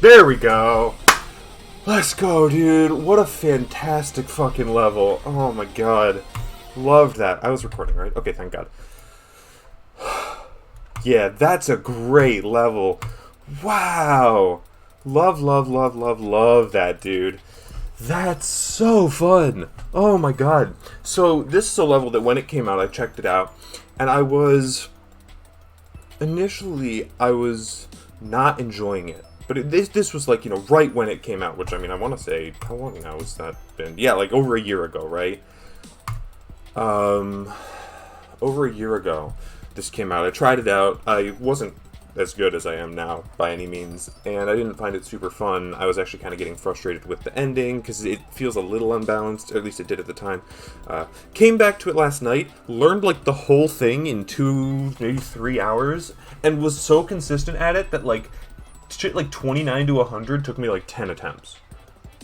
There we go. Let's go, dude. What a fantastic fucking level. Oh my god. Loved that. I was recording, right? Okay, thank god. Yeah, that's a great level. Wow. Love that, dude. That's so fun. Oh my god. So, this is a level that when it came out, I checked it out, and initially, I was not enjoying it. But this was like, right when it came out, which, I mean, I want to say, how long now has that been? Yeah, like over a year ago, right? Over a year ago, this came out. I tried it out. I wasn't as good as I am now, by any means, and I didn't find it super fun. I was actually kind of getting frustrated with the ending, because it feels a little unbalanced, or at least it did at the time. Came back to it last night, learned, like, the whole thing in 2, maybe 3 hours, and was so consistent at it that, like, shit like 29 to 100 took me like 10 attempts.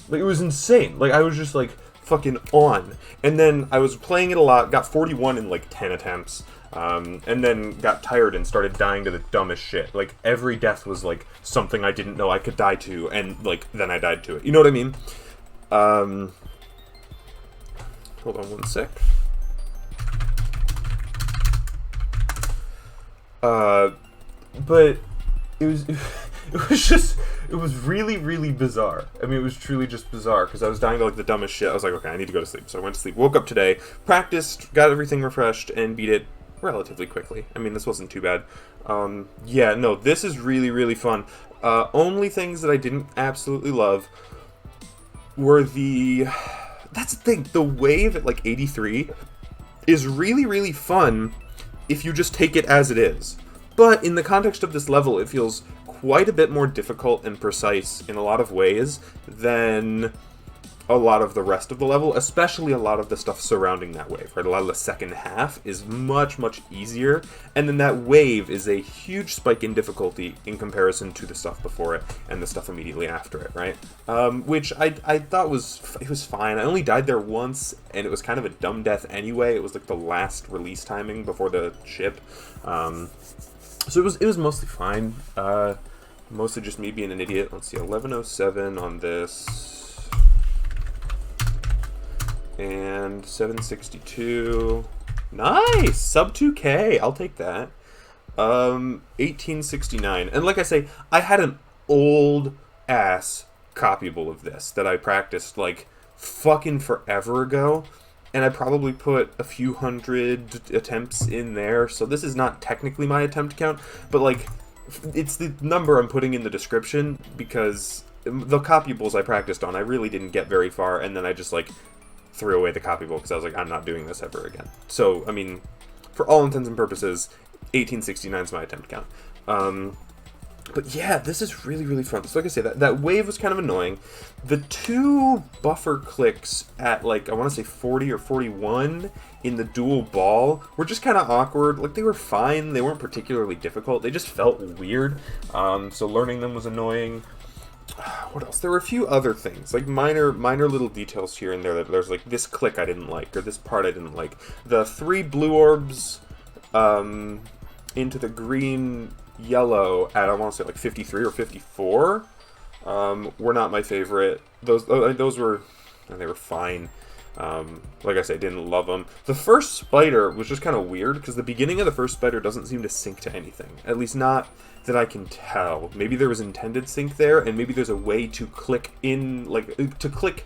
Like, it was insane. Like, I was just like fucking on. And then I was playing it a lot, got 41 in like 10 attempts, and then got tired and started dying to the dumbest shit. Like, every death was like something I didn't know I could die to, and like then I died to it. You know what I mean? Hold on one sec. But it was really, really bizarre. I mean, it was truly just bizarre, because I was dying to, like, the dumbest shit. I was like, okay, I need to go to sleep. So I went to sleep, woke up today, practiced, got everything refreshed, and beat it relatively quickly. I mean, this wasn't too bad. Yeah, no, this is really, really fun. Only things that I didn't absolutely love were that's the thing, the wave at, like, 83 is really, really fun if you just take it as it is. But in the context of this level, it feels quite a bit more difficult and precise in a lot of ways than a lot of the rest of the level, especially a lot of the stuff surrounding that wave, right? A lot of the second half is much, much easier, and then that wave is a huge spike in difficulty in comparison to the stuff before it and the stuff immediately after it, right? Which I thought it was fine. I only died there once, and it was kind of a dumb death anyway. It was like the last release timing before the ship. So it was mostly fine. Mostly just me being an idiot. Let's see, 1107 on this. And 762. Nice! Sub 2K. I'll take that. 1869. And like I say, I had an old-ass copyable of this that I practiced, like, fucking forever ago. And I probably put a few hundred attempts in there, so this is not technically my attempt count, but, like, it's the number I'm putting in the description, because the copyables I practiced on, I really didn't get very far, and then I just, like, threw away the copyable, because I was like, I'm not doing this ever again. So, I mean, for all intents and purposes, 1869 is my attempt count. But yeah, this is really, really fun. So like I say, that wave was kind of annoying. The two buffer clicks at, like, I want to say 40 or 41 in the dual ball were just kind of awkward. Like, they were fine. They weren't particularly difficult. They just felt weird. So learning them was annoying. What else? There were a few other things, like minor little details here and there. That there's, like, this click I didn't like, or this part I didn't like. The 3 blue orbs into the green yellow at, I want to say, like 53 or 54 were not my favorite. Those were, they were fine. Like I said, didn't love them. The first spider was just kind of weird, because the beginning of the first spider doesn't seem to sync to anything, at least not that I can tell. Maybe there was intended sync there, and maybe there's a way to click in, like, to click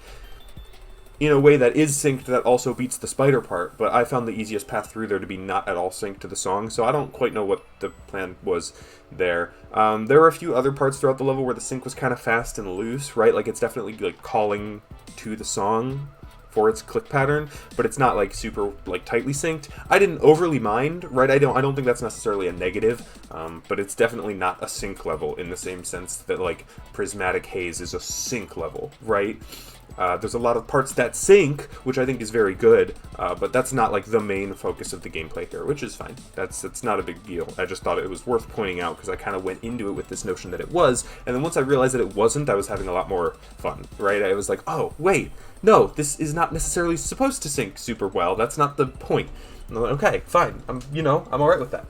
in a way that is synced that also beats the spider part, but I found the easiest path through there to be not at all synced to the song, so I don't quite know what the plan was there. There were a few other parts throughout the level where the sync was kind of fast and loose, right? Like, it's definitely, like, calling to the song for its click pattern, but it's not, like, super, like, tightly synced. I didn't overly mind, right? I don't think that's necessarily a negative, but it's definitely not a sync level in the same sense that, like, Prismatic Haze is a sync level, right? There's a lot of parts that sync, which I think is very good, but that's not, like, the main focus of the gameplay here, which is fine. That's not a big deal. I just thought it was worth pointing out, because I kind of went into it with this notion that it was, and then once I realized that it wasn't, I was having a lot more fun, right? I was like, oh, wait, no, this is not necessarily supposed to sync super well. That's not the point. And I'm like, okay, fine. I'm alright with that.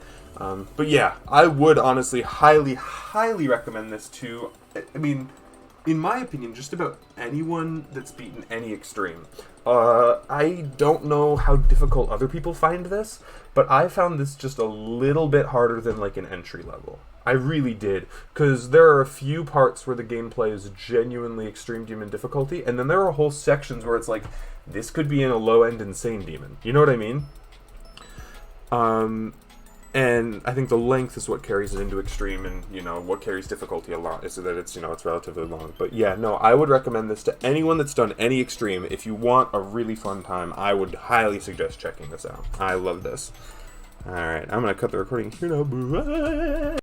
But yeah, I would honestly highly recommend this to, I mean, in my opinion, just about anyone that's beaten any extreme. I don't know how difficult other people find this, but I found this just a little bit harder than like an entry level. I really did, because there are a few parts where the gameplay is genuinely extreme demon difficulty, and then there are whole sections where it's like, this could be in a low-end insane demon. You know what I mean? And I think the length is what carries it into extreme, and, you know, what carries difficulty a lot is that it's, you know, it's relatively long. But yeah, no, I would recommend this to anyone that's done any extreme. If you want a really fun time, I would highly suggest checking this out. I love this. Alright, I'm going to cut the recording here now. Bye.